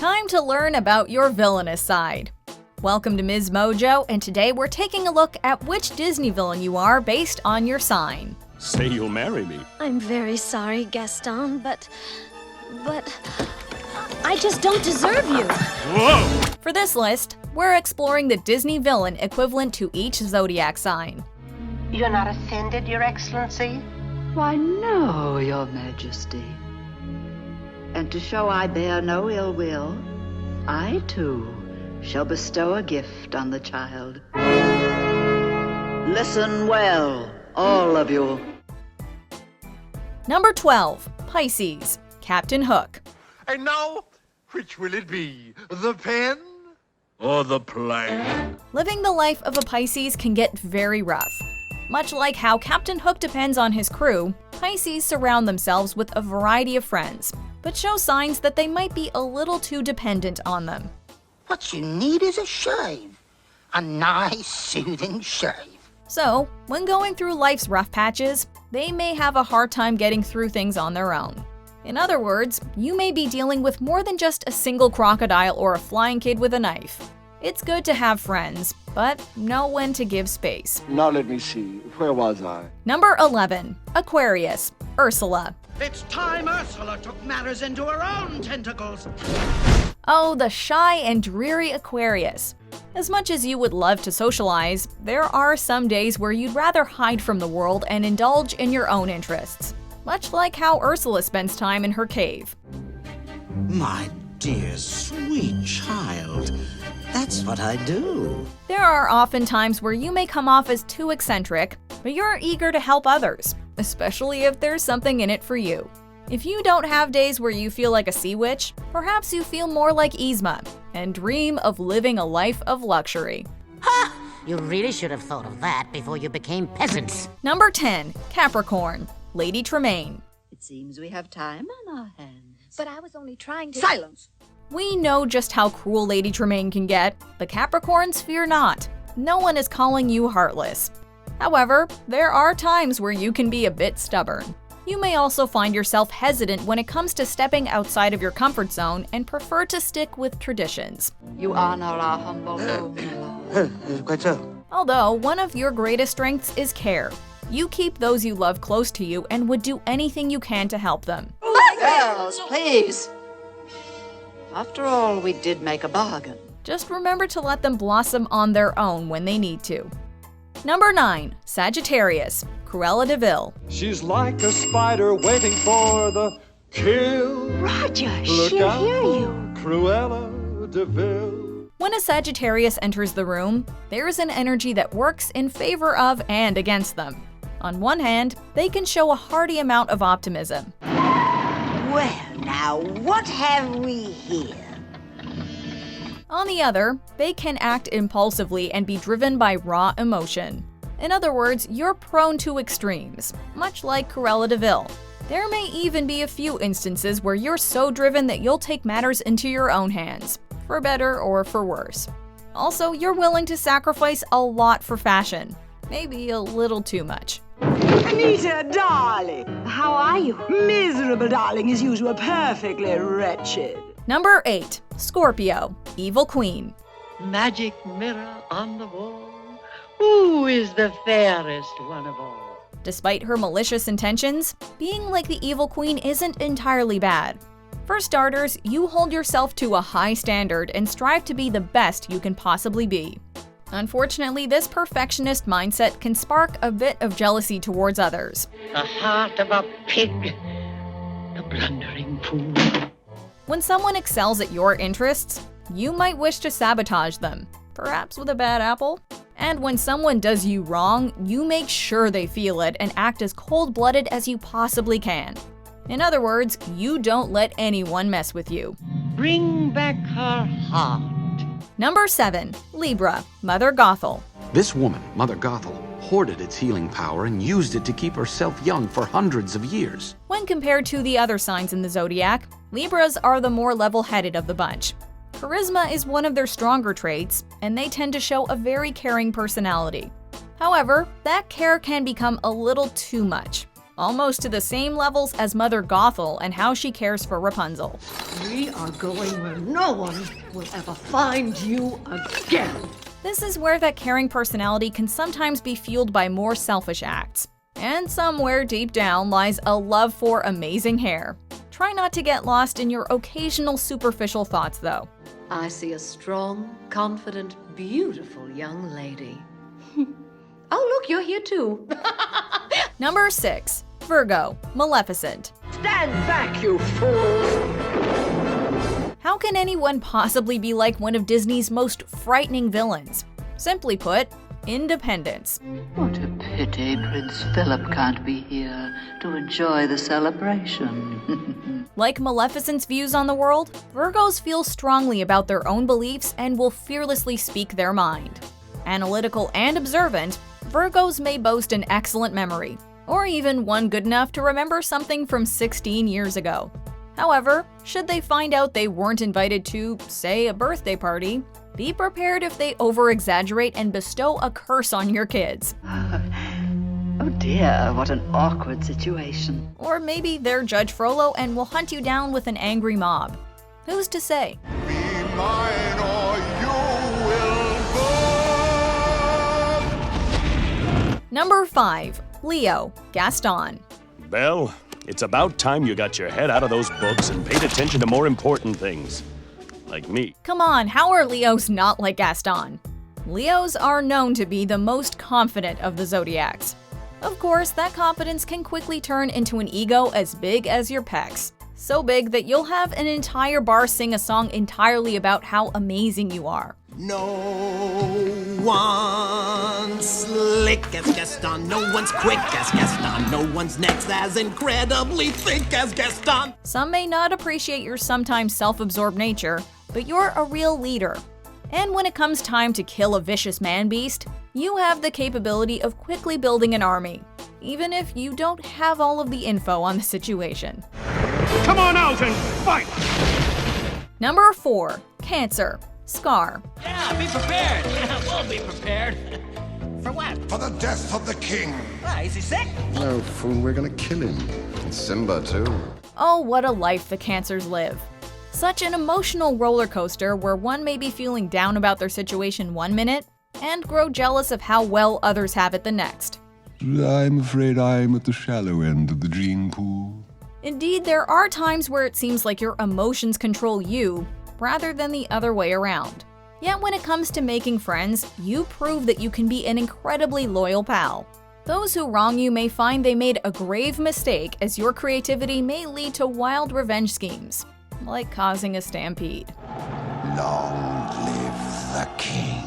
Time to learn about your villainous side. Welcome to MsMojo, and today we're taking a look at which Disney villain you are based on your sign. Say you'll marry me. I'm very sorry, Gaston, but I just don't deserve you. Whoa! For this list, we're exploring the Disney villain equivalent to each zodiac sign. You're not offended, Your Excellency? Why, no, Your Majesty. And to show I bear no ill will, I, too, shall bestow a gift on the child. Listen well, all of you. Number 12, Pisces, Captain Hook. And now, which will it be? The pen? Or the plane? Living the life of a Pisces can get very rough. Much like how Captain Hook depends on his crew, Pisces surround themselves with a variety of friends, but show signs that they might be a little too dependent on them. What you need is a shave. A nice, soothing shave. So, when going through life's rough patches, they may have a hard time getting through things on their own. In other words, you may be dealing with more than just a single crocodile or a flying kid with a knife. It's good to have friends, but know when to give space. Now let me see. Where was I? Number 11, Aquarius Ursula. It's time Ursula took matters into her own tentacles. Oh, the shy and dreary Aquarius. As much as you would love to socialize, there are some days where you'd rather hide from the world and indulge in your own interests. Much like how Ursula spends time in her cave. My dear, sweet child, that's what I do. There are often times where you may come off as too eccentric, but you're eager to help others, especially if there's something in it for you. If you don't have days where you feel like a sea witch, perhaps you feel more like Yzma and dream of living a life of luxury. Ha! You really should have thought of that before you became peasants. Number 10, Capricorn, Lady Tremaine. It seems we have time on our hands. But I was only trying to— Silence! We know just how cruel Lady Tremaine can get, but Capricorns fear not. No one is calling you heartless. However, there are times where you can be a bit stubborn. You may also find yourself hesitant when it comes to stepping outside of your comfort zone and prefer to stick with traditions. You honor our humble home, my lord. Quite so. Although, one of your greatest strengths is care. You keep those you love close to you and would do anything you can to help them. Girls, please. After all, we did make a bargain. Just remember to let them blossom on their own when they need to. Number 9, Sagittarius, Karela de Ville. She's like a spider waiting for the kill. Roger, Look she'll out hear for you. Cruella de Vil. When a Sagittarius enters the room, there is an energy that works in favor of and against them. On one hand, they can show a hearty amount of optimism. Well, now, what have we here? On the other, they can act impulsively and be driven by raw emotion. In other words, you're prone to extremes, much like Karela de Ville. There may even be a few instances where you're so driven that you'll take matters into your own hands, for better or for worse. Also, you're willing to sacrifice a lot for fashion, maybe a little too much. Anita, darling! How are you? Miserable, darling, as usual, perfectly wretched. Number 8, Scorpio, Evil Queen. Magic mirror on the wall, who is the fairest one of all? Despite her malicious intentions, being like the Evil Queen isn't entirely bad. For starters, you hold yourself to a high standard and strive to be the best you can possibly be. Unfortunately, this perfectionist mindset can spark a bit of jealousy towards others. The heart of a pig, the blundering fool. When someone excels at your interests, you might wish to sabotage them, perhaps with a bad apple. And when someone does you wrong, you make sure they feel it and act as cold-blooded as you possibly can. In other words, you don't let anyone mess with you. Bring back her heart. Number 7, Libra, Mother Gothel. This woman, Mother Gothel, hoarded its healing power and used it to keep herself young for hundreds of years. When compared to the other signs in the zodiac, Libras are the more level-headed of the bunch. Charisma is one of their stronger traits, and they tend to show a very caring personality. However, that care can become a little too much. almost to the same levels as Mother Gothel and how she cares for Rapunzel. We are going where no one will ever find you again. This is where that caring personality can sometimes be fueled by more selfish acts. And somewhere deep down lies a love for amazing hair. Try not to get lost in your occasional superficial thoughts, though. I see a strong, confident, beautiful young lady. Oh, look, you're here too. Number 6. Virgo, Maleficent. Stand back, you fool! How can anyone possibly be like one of Disney's most frightening villains? Simply put, independence. What a pity Prince Philip can't be here to enjoy the celebration. Like Maleficent's views on the world, Virgos feel strongly about their own beliefs and will fearlessly speak their mind. Analytical and observant, Virgos may boast an excellent memory, or even one good enough to remember something from 16 years ago. However, should they find out they weren't invited to, say, a birthday party, be prepared if they over-exaggerate and bestow a curse on your kids. Oh dear, what an awkward situation. Or maybe they're Judge Frollo and will hunt you down with an angry mob. Who's to say? Be mine or you will burn! Number 5. Leo, Gaston. Belle, it's about time you got your head out of those books and paid attention to more important things. Like me. Come on, how are Leos not like Gaston? Leos are known to be the most confident of the zodiacs. Of course, that confidence can quickly turn into an ego as big as your pecs. So big that you'll have an entire bar sing a song entirely about how amazing you are. No one's slick as Gaston, no one's quick as Gaston, no one's next as incredibly thick as Gaston. Some may not appreciate your sometimes self-absorbed nature, but you're a real leader. And when it comes time to kill a vicious man-beast, you have the capability of quickly building an army, even if you don't have all of the info on the situation. Come on out and fight! Number 4. Cancer. Scar. Yeah, be prepared. We'll be prepared. For what? For the death of the king. Is he sick? No, fool, we're gonna kill him. And Simba, too. Oh, what a life the Cancers live. Such an emotional roller coaster where one may be feeling down about their situation one minute and grow jealous of how well others have it the next. I'm afraid I'm at the shallow end of the gene pool. Indeed, there are times where it seems like your emotions control you, rather than the other way around. Yet when it comes to making friends, you prove that you can be an incredibly loyal pal. Those who wrong you may find they made a grave mistake, as your creativity may lead to wild revenge schemes, like causing a stampede. Long live the king.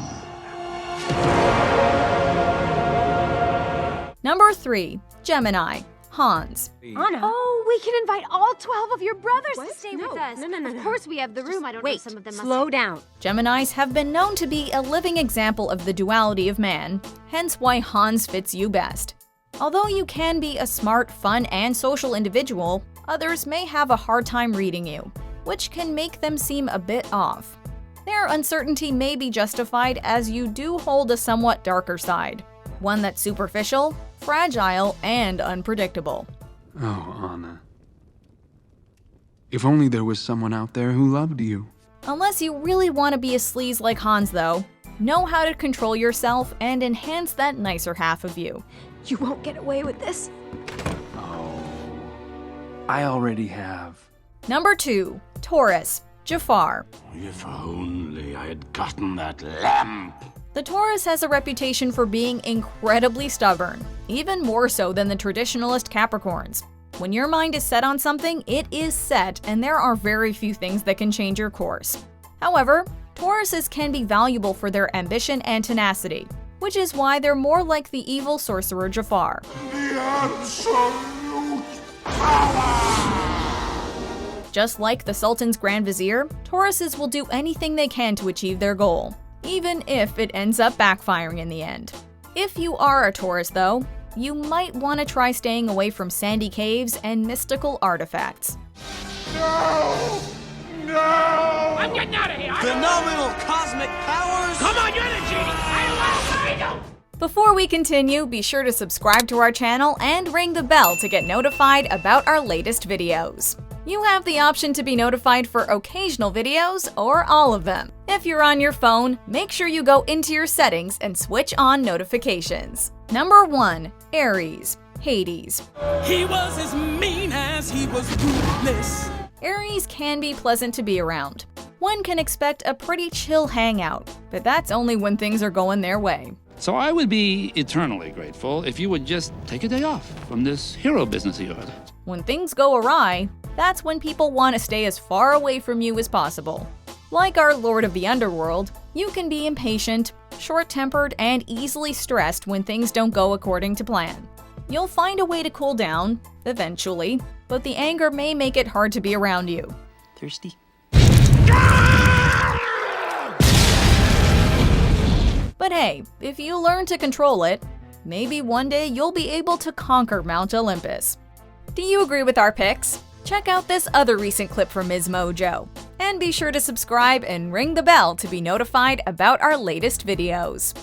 Number 3. Gemini. Hans. Anna. Oh, we can invite all 12 of your brothers to stay with us. No. Of course we have the room. I don't know, some of them must slow down. Geminis have been known to be a living example of the duality of man, hence why Hans fits you best. Although you can be a smart, fun, and social individual, others may have a hard time reading you, which can make them seem a bit off. Their uncertainty may be justified, as you do hold a somewhat darker side, one that's superficial, fragile, and unpredictable. Oh, Anna. If only there was someone out there who loved you. Unless you really want to be a sleaze like Hans, though, know how to control yourself and enhance that nicer half of you. You won't get away with this. Oh, I already have. Number 2. Taurus. Jafar. If only I had gotten that lamp. The Taurus has a reputation for being incredibly stubborn, even more so than the traditionalist Capricorns. When your mind is set on something, it is set, and there are very few things that can change your course. However, Tauruses can be valuable for their ambition and tenacity, which is why they're more like the evil sorcerer Jafar. The absolute power! Just like the Sultan's Grand Vizier, Tauruses will do anything they can to achieve their goal, even if it ends up backfiring in the end. If you are a Taurus, though, you might want to try staying away from sandy caves and mystical artifacts. No! I'm getting out of here! Phenomenal cosmic powers! Come on, you're the genie! I don't want to Before we continue, be sure to subscribe to our channel and ring the bell to get notified about our latest videos. You have the option to be notified for occasional videos or all of them. If you're on your phone, make sure you go into your settings and switch on notifications. Number 1. Aries, Hades. He was as mean as he was ruthless. Aries can be pleasant to be around. One can expect a pretty chill hangout, but that's only when things are going their way. So I would be eternally grateful if you would just take a day off from this hero business of yours. When things go awry, that's when people want to stay as far away from you as possible. Like our Lord of the Underworld, you can be impatient, short-tempered, and easily stressed when things don't go according to plan. You'll find a way to cool down, eventually, but the anger may make it hard to be around you. Thirsty? But hey, if you learn to control it, maybe one day you'll be able to conquer Mount Olympus. Do you agree with our picks? Check out this other recent clip from MsMojo. And be sure to subscribe and ring the bell to be notified about our latest videos.